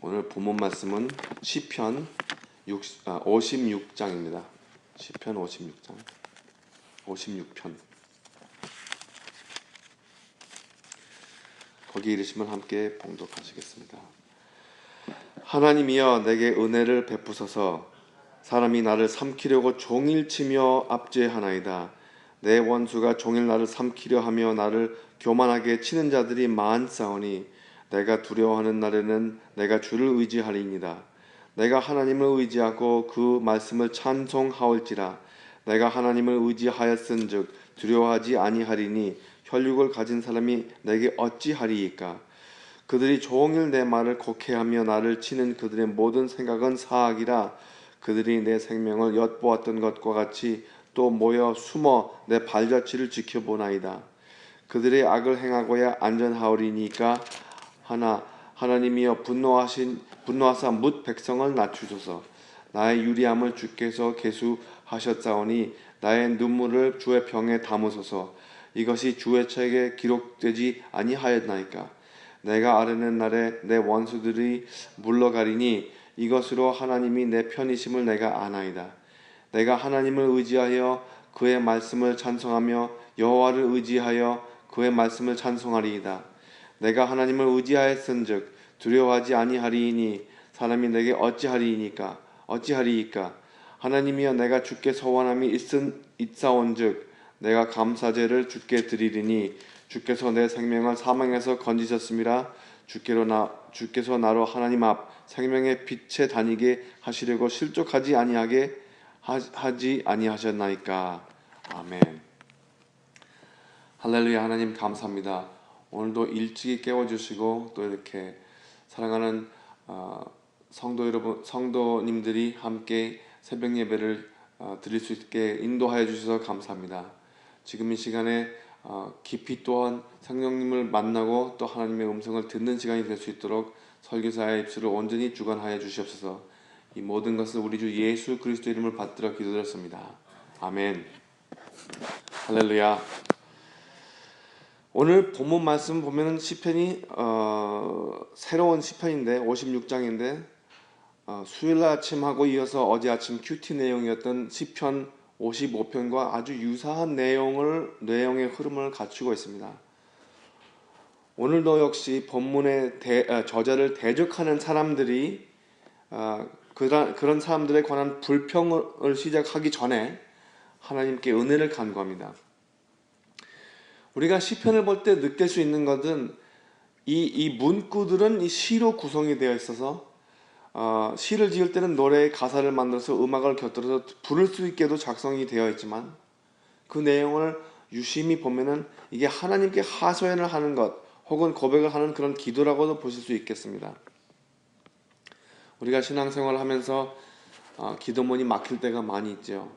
오늘 본문 말씀은 시편 56장입니다. 시편 56장 56편 거기 이르시면 함께 봉독하시겠습니다. 하나님이여 내게 은혜를 베푸소서. 사람이 나를 삼키려고 종일 치며 압제하나이다. 내 원수가 종일 나를 삼키려 하며 나를 교만하게 치는 자들이 많사오니 내가 두려워하는 날에는 내가 주를 의지하리이다. 내가 하나님을 의지하고 그 말씀을 찬송하올지라. 내가 하나님을 의지하였은즉 두려워하지 아니하리니 혈육을 가진 사람이 내게 어찌하리이까. 그들이 종일 내 말을 곡해하며 나를 치는 그들의 모든 생각은 사악이라. 그들이 내 생명을 엿보았던 것과 같이 또 모여 숨어 내 발자취를 지켜보나이다. 그들의 악을 행하고야 안전하오리니까 하나님이여 분노하사 뭇 백성을 낮추소서. 나의 유리함을 주께서 계수하셨사오니 나의 눈물을 주의 병에 담으소서. 이것이 주의 책에 기록되지 아니하였나이까. 내가 아뢰는 날에 내 원수들이 물러가리니 이것으로 하나님이 내 편이심을 내가 아나이다. 내가 하나님을 의지하여 그의 말씀을 찬송하며 여호와를 의지하여 그의 말씀을 찬송하리이다. 내가 하나님을 의지하였은즉 두려워하지 아니하리이니 사람이 내게 어찌하리이까. 하나님이여 내가 주께 소원함이 있사온즉 내가 감사제를 주께 드리리니 주께서 내 생명을 사망에서 건지셨음이라. 주께서 나로 하나님 앞 생명의 빛에 다니게 하시려고 실족하지 하지 아니하셨나이까. 아멘. 할렐루야. 하나님 감사합니다. 오늘도 일찍이 깨워주시고 또 이렇게 사랑하는 성도 여러분, 성도님들이 함께 새벽 예배를 드릴 수 있게 인도하여 주셔서 감사합니다. 지금 이 시간에 깊이 또한 성령님을 만나고 또 하나님의 음성을 듣는 시간이 될 수 있도록 설교사의 입술을 온전히 주관하여 주시옵소서. 이 모든 것을 우리 주 예수 그리스도 이름을 받들어 기도드렸습니다. 아멘. 할렐루야. 오늘 본문 말씀 보면 시편이 새로운 시편인데 56장인데 수요일 아침하고 이어서 어제 아침 큐티 내용이었던 시편 55편과 아주 유사한 내용의 흐름을 갖추고 있습니다. 오늘도 역시 본문의 저자를 대적하는 사람들이 그런 사람들에 관한 불평을 시작하기 전에 하나님께 은혜를 간구합니다. 우리가 시편을 볼 때 느낄 수 있는 것은 이 문구들은 이 시로 구성이 되어 있어서 시를 지을 때는 노래의 가사를 만들어서 음악을 곁들여서 부를 수 있게도 작성이 되어 있지만 그 내용을 유심히 보면은 이게 하나님께 하소연을 하는 것 혹은 고백을 하는 그런 기도라고도 보실 수 있겠습니다. 우리가 신앙생활을 하면서 기도문이 막힐 때가 많이 있죠.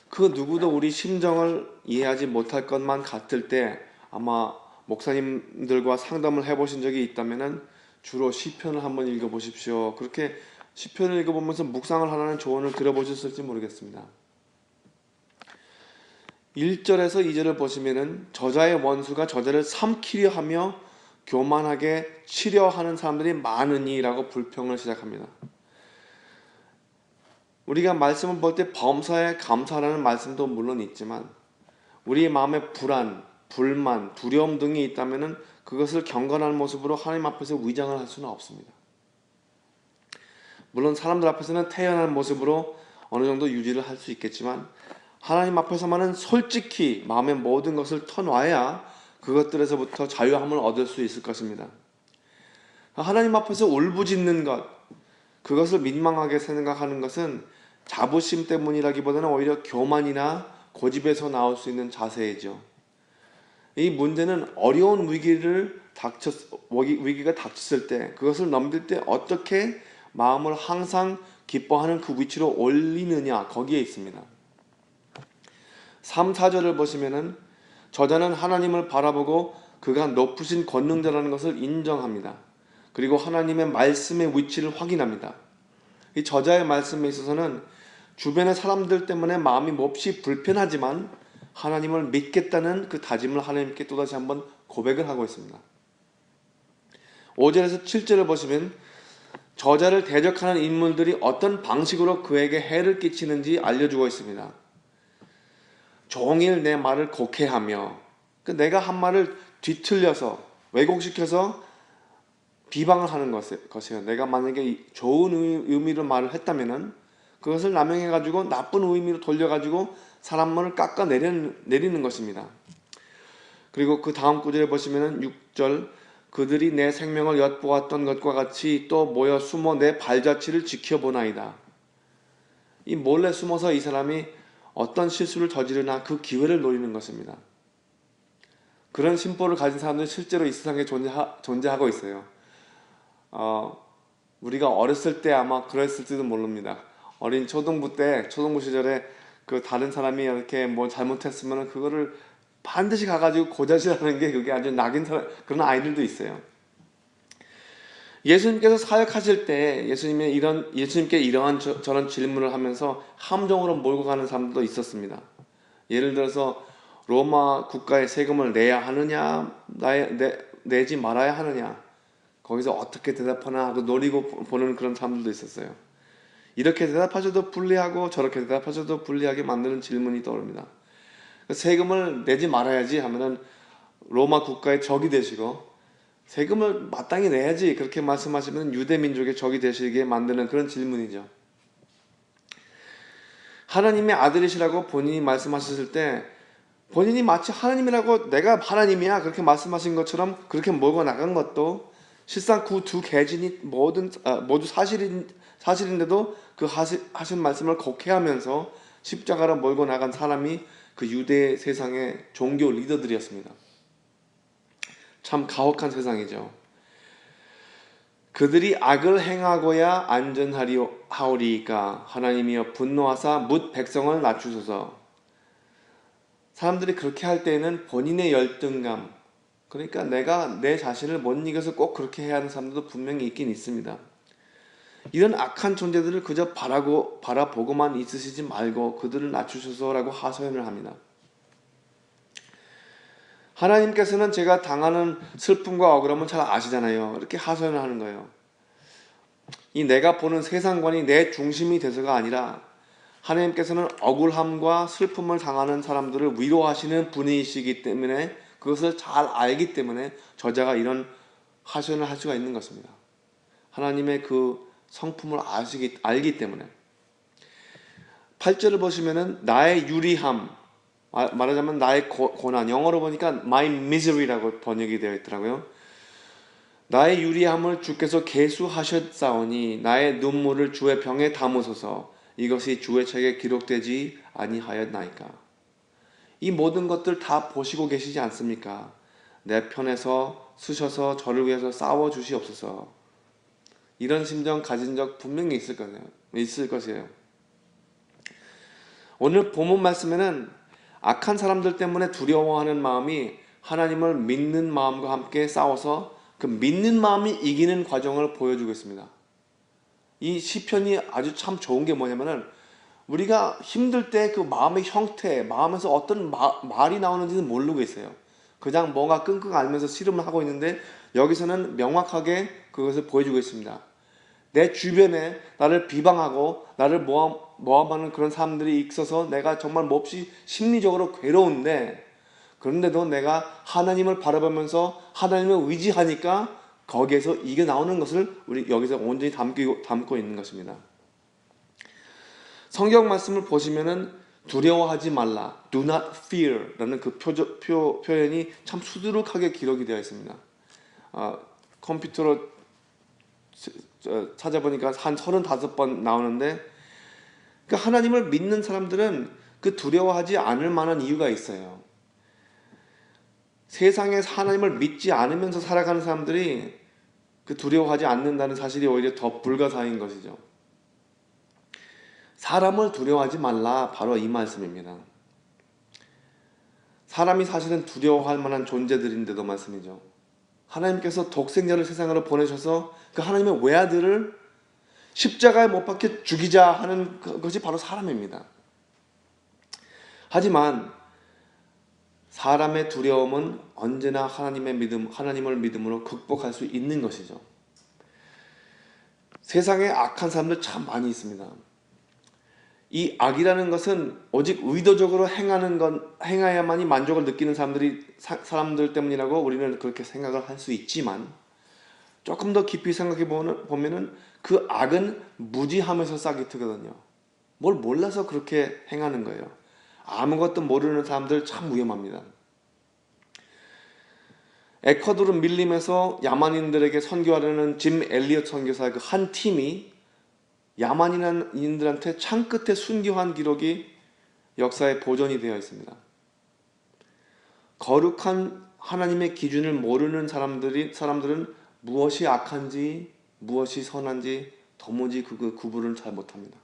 그 누구도 우리 심정을 이해하지 못할 것만 같을 때 아마 목사님들과 상담을 해보신 적이 있다면은 주로 시편을 한번 읽어보십시오. 그렇게 시편을 읽어보면서 묵상을 하라는 조언을 들어보셨을지 모르겠습니다. 1절에서 2절을 보시면은 저자의 원수가 저자를 삼키려 하며 교만하게 치려 하는 사람들이 많으니라고 불평을 시작합니다. 우리가 말씀을 볼 때 범사에 감사라는 말씀도 물론 있지만 우리의 마음에 불안, 불만, 두려움 등이 있다면은 그것을 경건한 모습으로 하나님 앞에서 위장을 할 수는 없습니다. 물론 사람들 앞에서는 태연한 모습으로 어느 정도 유지를 할 수 있겠지만 하나님 앞에서만은 솔직히 마음의 모든 것을 터놔야 그것들에서부터 자유함을 얻을 수 있을 것입니다. 하나님 앞에서 울부짖는 것, 그것을 민망하게 생각하는 것은 자부심 때문이라기보다는 오히려 교만이나 고집에서 나올 수 있는 자세이죠. 이 문제는 어려운 위기가 닥쳤을 때 그것을 넘길 때 어떻게 마음을 항상 기뻐하는 그 위치로 올리느냐 거기에 있습니다. 3, 4절을 보시면은 저자는 하나님을 바라보고 그가 높으신 권능자라는 것을 인정합니다. 그리고 하나님의 말씀의 위치를 확인합니다. 이 저자의 말씀에 있어서는 주변의 사람들 때문에 마음이 몹시 불편하지만 하나님을 믿겠다는 그 다짐을 하나님께 또다시 한번 고백을 하고 있습니다. 5절에서 7절을 보시면 저자를 대적하는 인물들이 어떤 방식으로 그에게 해를 끼치는지 알려주고 있습니다. 종일 내 말을 곡해하며 내가 한 말을 뒤틀려서 왜곡시켜서 비방을 하는 것이에요. 내가 만약에 좋은 의미로 말을 했다면 그것을 남용해가지고 나쁜 의미로 돌려가지고 사람을 깎아내리는 것입니다. 그리고 그 다음 구절에 보시면 6절 그들이 내 생명을 엿보았던 것과 같이 또 모여 숨어 내 발자취를 지켜보나이다. 이 몰래 숨어서 이 사람이 어떤 실수를 저지르나 그 기회를 노리는 것입니다. 그런 심보를 가진 사람들은 실제로 이 세상에 존재하고 있어요. 우리가 어렸을 때 아마 그랬을지도 모릅니다. 어린 초등부 시절에 그 다른 사람이 이렇게 뭐 잘못했으면 그거를 반드시 가가지고 고자질하는 게 그게 아주 그런 아이들도 있어요. 예수님께서 사역하실 때 예수님께 이러한 저런 질문을 하면서 함정으로 몰고 가는 사람들도 있었습니다. 예를 들어서 로마 국가의 세금을 내야 하느냐 내지 말아야 하느냐 거기서 어떻게 대답하나 하고 노리고 보는 그런 사람들도 있었어요. 이렇게 대답하셔도 불리하고 저렇게 대답하셔도 불리하게 만드는 질문이 떠오릅니다. 세금을 내지 말아야지 하면은 로마 국가의 적이 되시고 세금을 마땅히 내야지 그렇게 말씀하시면 유대민족의 적이 되시게 만드는 그런 질문이죠. 하나님의 아들이시라고 본인이 말씀하셨을 때 본인이 마치 하나님이라고 내가 하나님이야 그렇게 말씀하신 것처럼 그렇게 몰고 나간 것도 실상 그 두 계진이 모두 사실인데도 그 하신 말씀을 곡해하면서 십자가로 몰고 나간 사람이 그 유대 세상의 종교 리더들이었습니다. 참 가혹한 세상이죠. 그들이 악을 행하고야 안전하리이까 하나님이여 분노하사 뭇 백성을 낮추소서. 사람들이 그렇게 할 때에는 본인의 열등감, 그러니까 내가 내 자신을 못 이겨서 꼭 그렇게 해야 하는 사람들도 분명히 있긴 있습니다. 이런 악한 존재들을 그저 바라보고만 있으시지 말고 그들을 낮추소서라고 하소연을 합니다. 하나님께서는 제가 당하는 슬픔과 억울함은 잘 아시잖아요. 이렇게 하소연을 하는 거예요. 이 내가 보는 세상관이 내 중심이 돼서가 아니라 하나님께서는 억울함과 슬픔을 당하는 사람들을 위로하시는 분이시기 때문에 그것을 잘 알기 때문에 저자가 이런 하소연을 할 수가 있는 것입니다. 하나님의 그 성품을 알기 때문에. 8절을 보시면은 나의 유리함, 말하자면 나의 고난, 영어로 보니까 my misery라고 번역이 되어 있더라고요. 나의 유리함을 주께서 계수하셨사오니 나의 눈물을 주의 병에 담으소서. 이것이 주의 책에 기록되지 아니하였나이까. 이 모든 것들 다 보시고 계시지 않습니까? 내 편에서 쓰셔서 저를 위해서 싸워주시옵소서. 이런 심정 가진 적 분명히 있을 것이에요. 오늘 본문 말씀에는 악한 사람들 때문에 두려워하는 마음이 하나님을 믿는 마음과 함께 싸워서 그 믿는 마음이 이기는 과정을 보여주고 있습니다. 이 시편이 아주 참 좋은 게 뭐냐면은 우리가 힘들 때 그 마음의 형태, 마음에서 어떤 말이 나오는지는 모르고 있어요. 그냥 뭔가 끙끙 앓면서 씨름을 하고 있는데 여기서는 명확하게 그것을 보여주고 있습니다. 내 주변에 나를 비방하고 나를 모함하는 그런 사람들이 있어서 내가 정말 몹시 심리적으로 괴로운데 그런데도 내가 하나님을 바라보면서 하나님을 의지하니까 거기에서 이게 나오는 것을 우리 여기서 온전히 담고 있는 것입니다. 성경 말씀을 보시면은 두려워하지 말라, do not fear 라는 그 표현이 참 수두룩하게 기록이 되어 있습니다. 컴퓨터로 찾아보니까 한 35번 나오는데 그러니까 하나님을 믿는 사람들은 그 두려워하지 않을 만한 이유가 있어요. 세상에서 하나님을 믿지 않으면서 살아가는 사람들이 그 두려워하지 않는다는 사실이 오히려 더 불가사의인 것이죠. 사람을 두려워하지 말라, 바로 이 말씀입니다. 사람이 사실은 두려워할 만한 존재들인데도 말씀이죠. 하나님께서 독생자를 세상으로 보내셔서 그 하나님의 외아들을 십자가에 못 박혀 죽이자 하는 것이 바로 사람입니다. 하지만 사람의 두려움은 언제나 하나님을 믿음으로 극복할 수 있는 것이죠. 세상에 악한 사람들 참 많이 있습니다. 이 악이라는 것은 오직 의도적으로 행해야만이 만족을 느끼는 사람들 때문이라고 우리는 그렇게 생각을 할 수 있지만, 조금 더 깊이 생각해 보면은 그 악은 무지함에서 싹이 트거든요. 뭘 몰라서 그렇게 행하는 거예요. 아무것도 모르는 사람들 참 위험합니다. 에콰도르 밀림에서 야만인들에게 선교하려는 짐 엘리엇 선교사의 그 한 팀이 야만인들한테 창 끝에 순교한 기록이 역사에 보존이 되어 있습니다. 거룩한 하나님의 기준을 모르는 사람들은 무엇이 악한지 무엇이 선한지 도무지 그 구분을 잘 못합니다.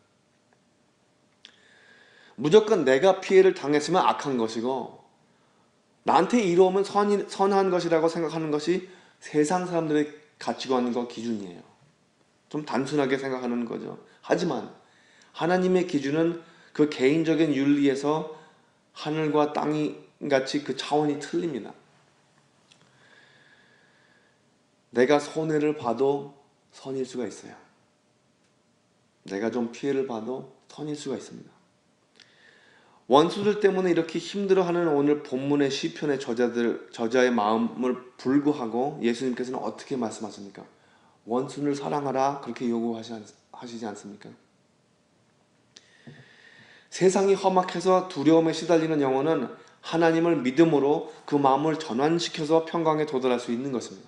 무조건 내가 피해를 당했으면 악한 것이고 나한테 이로우면 선한 것이라고 생각하는 것이 세상 사람들의 가치관과 기준이에요. 좀 단순하게 생각하는 거죠. 하지만 하나님의 기준은 그 개인적인 윤리에서 하늘과 땅이 같이 그 차원이 틀립니다. 내가 손해를 봐도 선일 수가 있어요. 내가 좀 피해를 봐도 선일 수가 있습니다. 원수들 때문에 이렇게 힘들어하는 오늘 본문의 시편의 저자의 마음을 불구하고 예수님께서는 어떻게 말씀하십니까? 원수를 사랑하라 그렇게 요구하시지 않습니까? 세상이 험악해서 두려움에 시달리는 영혼은 하나님을 믿음으로 그 마음을 전환시켜서 평강에 도달할 수 있는 것입니다.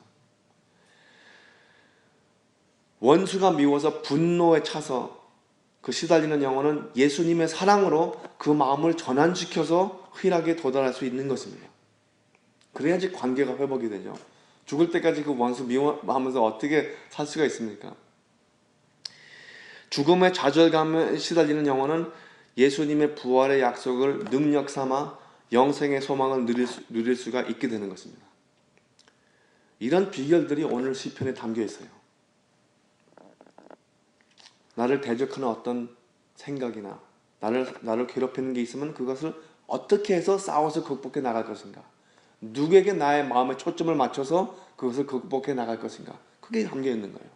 원수가 미워서 분노에 차서 그 시달리는 영혼은 예수님의 사랑으로 그 마음을 전환시켜서 희락에 도달할 수 있는 것입니다. 그래야지 관계가 회복이 되죠. 죽을 때까지 그 원수 미워하면서 어떻게 살 수가 있습니까? 죽음의 좌절감에 시달리는 영혼은 예수님의 부활의 약속을 능력 삼아 영생의 소망을 누릴 수가 있게 되는 것입니다. 이런 비결들이 오늘 시편에 담겨 있어요. 나를 대적하는 어떤 생각이나 나를 괴롭히는 게 있으면 그것을 어떻게 해서 싸워서 극복해 나갈 것인가, 누구에게 나의 마음에 초점을 맞춰서 그것을 극복해 나갈 것인가, 그게 담겨 있는 거예요.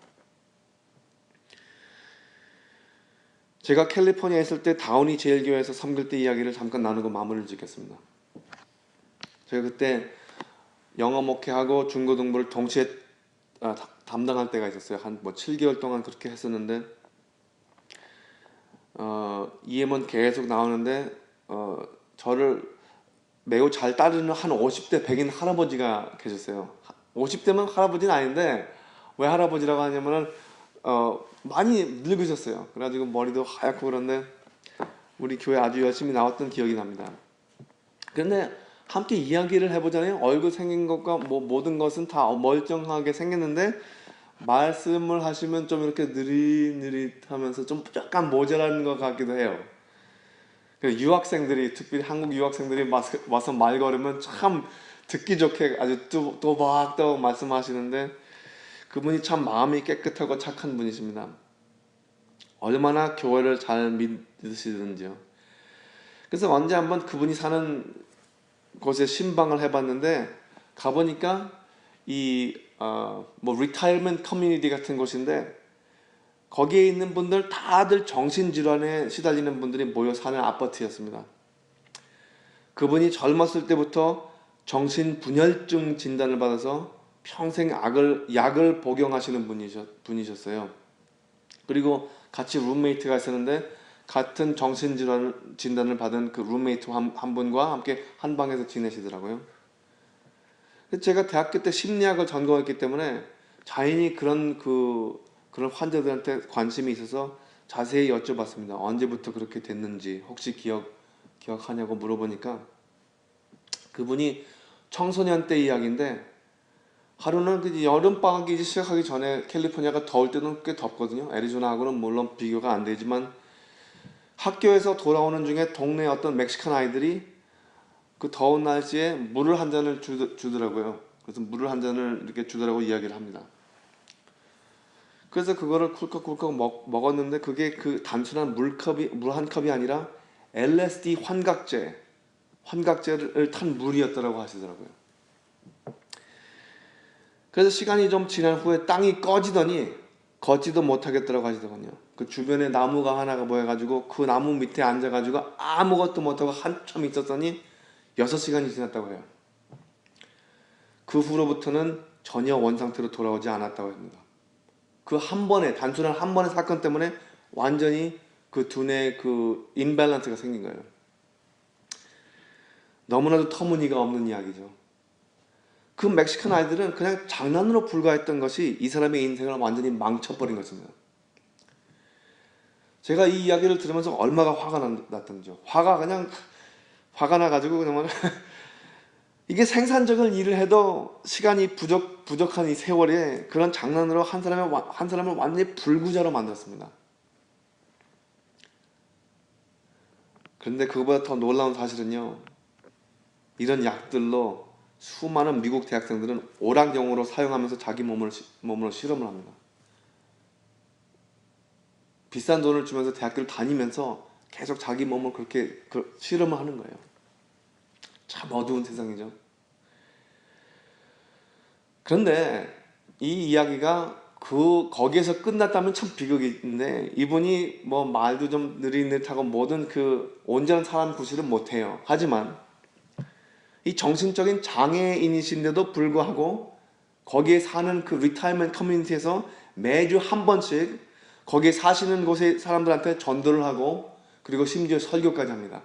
제가 캘리포니아에 있을 때 다우니 제일교회에서 섬길 때 이야기를 잠깐 나누고 마무리를 짓겠습니다. 제가 그때 영어 목회하고 중고등부를 동시에 담당할 때가 있었어요. 한 7개월 동안 그렇게 했었는데 EM은 계속 나오는데 저를 매우 잘 따르는 한 50대 백인 할아버지가 계셨어요. 50대면 할아버지는 아닌데 왜 할아버지라고 하냐면은 많이 늙으셨어요. 그래가지고 머리도 하얗고 그런데 우리 교회 아주 열심히 나왔던 기억이 납니다. 그런데 함께 이야기를 해보잖아요. 얼굴 생긴 것과 모든 것은 다 멀쩡하게 생겼는데 말씀을 하시면 좀 이렇게 느릿느릿하면서 좀 약간 모자라는 것 같기도 해요. 유학생들이, 특별히 한국 유학생들이 와서 말 걸으면 참 듣기 좋게 아주 또박또박 말씀하시는데 그분이 참 마음이 깨끗하고 착한 분이십니다. 얼마나 교회를 잘 믿으시든지요. 그래서 언제 한번 그분이 사는 곳에 신방을 해봤는데 가보니까 리타이어먼트 커뮤니티 같은 곳인데 거기에 있는 분들 다들 정신질환에 시달리는 분들이 모여 사는 아파트였습니다. 그분이 젊었을 때부터 정신분열증 진단을 받아서 평생 약을 복용하시는 분이셨어요. 그리고 같이 룸메이트가 있었는데 같은 정신질환 진단을 받은 그 룸메이트 한 분과 함께 한 방에서 지내시더라고요. 제가 대학교 때 심리학을 전공했기 때문에 자연히 그런 환자들한테 관심이 있어서 자세히 여쭤봤습니다. 언제부터 그렇게 됐는지 혹시 기억하냐고 물어보니까 그분이 청소년 때 이야기인데 하루는 그 여름방학이 시작하기 전에 캘리포니아가 더울 때는 꽤 덥거든요. 애리조나하고는 물론 비교가 안 되지만 학교에서 돌아오는 중에 동네 어떤 멕시칸 아이들이 그 더운 날씨에 물을 한 잔을 주더라고요. 그래서 물을 한 잔을 이렇게 주더라고 이야기를 합니다. 그래서 그거를 쿨컥쿨컥 먹었는데 그게 그 단순한 물 한 컵이 아니라 LSD 환각제를 탄 물이었다고 하시더라고요. 그래서 시간이 좀 지난 후에 땅이 꺼지더니 걷지도 못하겠더라고 하시더군요. 그 주변에 나무가 하나가 보여가지고 그 나무 밑에 앉아가지고 아무것도 못하고 한참 있었더니 6시간이 지났다고 해요. 그 후로부터는 전혀 원상태로 돌아오지 않았다고 합니다. 그 한 번에, 단순한 한 번의 사건 때문에 완전히 그 두뇌의 그 임밸런스가 생긴 거예요. 너무나도 터무니가 없는 이야기죠. 그 멕시칸 아이들은 그냥 장난으로 불과했던 것이 이 사람의 인생을 완전히 망쳐버린 것입니다. 제가 이 이야기를 들으면서 얼마나 화가 났던지요. 화가 나가지고 그냥 이게 생산적인 일을 해도 시간이 부족한 이 세월에 그런 장난으로 한 사람을 완전히 불구자로 만들었습니다. 그런데 그거보다 더 놀라운 사실은요, 이런 약들로 수많은 미국 대학생들은 오락용으로 사용하면서 자기 몸으로 실험을 합니다. 비싼 돈을 주면서 대학교를 다니면서 계속 자기 몸을 그렇게 실험을 하는 거예요. 참 어두운 세상이죠. 그런데 이 이야기가 거기에서 끝났다면 참 비극인데, 이분이 뭐 말도 좀 느릿느릿하고 모든 그 온전한 사람 구실은 못해요. 하지만 이 정신적인 장애인이신데도 불구하고 거기에 사는 그 리타이먼트 커뮤니티에서 매주 한 번씩 거기에 사시는 곳의 사람들한테 전도를 하고 그리고 심지어 설교까지 합니다.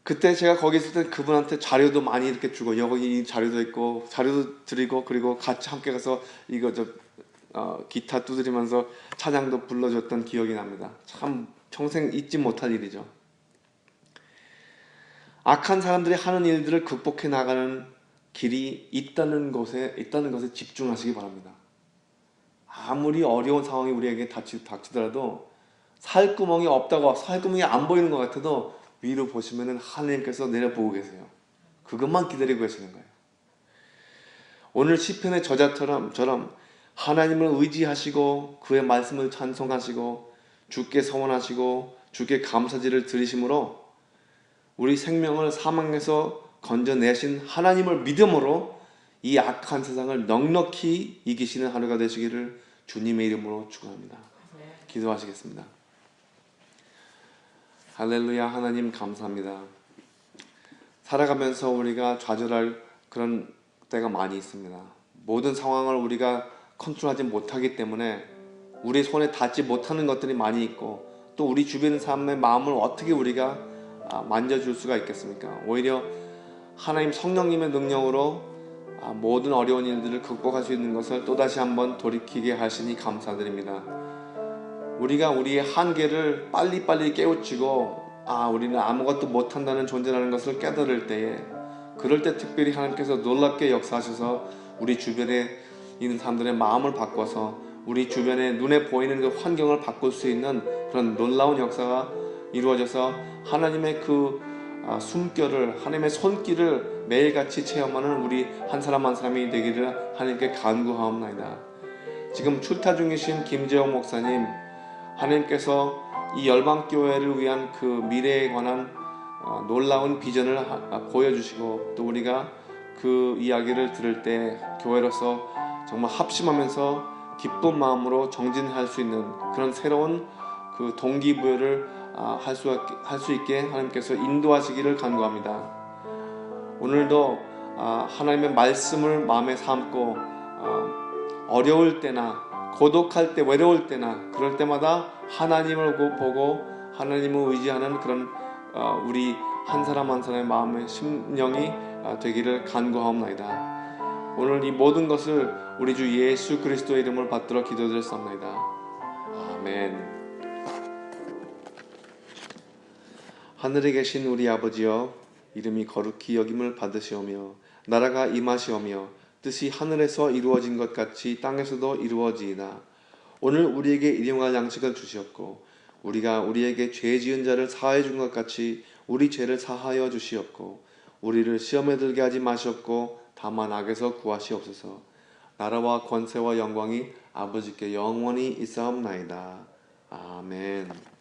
그때 제가 거기 있을 때 그분한테 자료도 많이 이렇게 주고, 여기 자료도 있고 자료도 드리고, 그리고 같이 함께 가서 기타 두드리면서 찬양도 불러줬던 기억이 납니다. 참 평생 잊지 못할 일이죠. 악한 사람들이 하는 일들을 극복해 나가는 길이 있다는 것에 집중하시기 바랍니다. 아무리 어려운 상황이 우리에게 닥치더라도 살구멍이 안 보이는 것 같아도 위로 보시면은 하나님께서 내려보고 계세요. 그것만 기다리고 계시는 거예요. 오늘 시편의 저자처럼 하나님을 의지하시고 그의 말씀을 찬송하시고 주께 서원하시고 주께 감사제를 드리심으로 우리 생명을 사망에서 건져내신 하나님을 믿음으로 이 악한 세상을 넉넉히 이기시는 하루가 되시기를 주님의 이름으로 축원합니다. 기도하시겠습니다. 할렐루야. 하나님 감사합니다. 살아가면서 우리가 좌절할 그런 때가 많이 있습니다. 모든 상황을 우리가 컨트롤하지 못하기 때문에 우리 손에 닿지 못하는 것들이 많이 있고, 또 우리 주변 사람의 마음을 어떻게 우리가 만져줄 수가 있겠습니까? 오히려 하나님 성령님의 능력으로 모든 어려운 일들을 극복할 수 있는 것을 또다시 한번 돌이키게 하시니 감사드립니다. 우리가 우리의 한계를 빨리빨리 깨우치고 우리는 아무것도 못한다는 존재라는 것을 깨달을 때에, 그럴 때 특별히 하나님께서 놀랍게 역사하셔서 우리 주변에 있는 사람들의 마음을 바꿔서 우리 주변에 눈에 보이는 그 환경을 바꿀 수 있는 그런 놀라운 역사가 이루어져서 하나님의 그 숨결을, 하나님의 손길을 매일같이 체험하는 우리 한 사람 한 사람이 되기를 하나님께 간구하옵나이다. 지금 출타 중이신 김재호 목사님, 하나님께서 이 열방교회를 위한 그 미래에 관한 놀라운 비전을 보여주시고, 또 우리가 그 이야기를 들을 때 교회로서 정말 합심하면서 기쁜 마음으로 정진할 수 있는 그런 새로운 그 동기부여를 할 수 있게 하나님께서 인도하시기를 간구합니다. 오늘도 하나님의 말씀을 마음에 담고 어려울 때나 고독할 때, 외로울 때나 그럴 때마다 하나님을 보고 하나님을 의지하는 그런 우리 한 사람 한 사람의 마음의 심령이 되기를 간구하옵나이다. 오늘 이 모든 것을 우리 주 예수 그리스도의 이름을 받들어 기도드렸사옵나이다. 아멘. 하늘에 계신 우리 아버지여, 이름이 거룩히 여김을 받으시오며 나라가 임하시오며 뜻이 하늘에서 이루어진 것 같이 땅에서도 이루어지이다. 오늘 우리에게 일용할 양식을 주시옵고 우리가 우리에게 죄 지은 자를 사하여 준 것 같이 우리 죄를 사하여 주시옵고 우리를 시험에 들게 하지 마시옵고 다만 악에서 구하시옵소서. 나라와 권세와 영광이 아버지께 영원히 있사옵나이다. 아멘.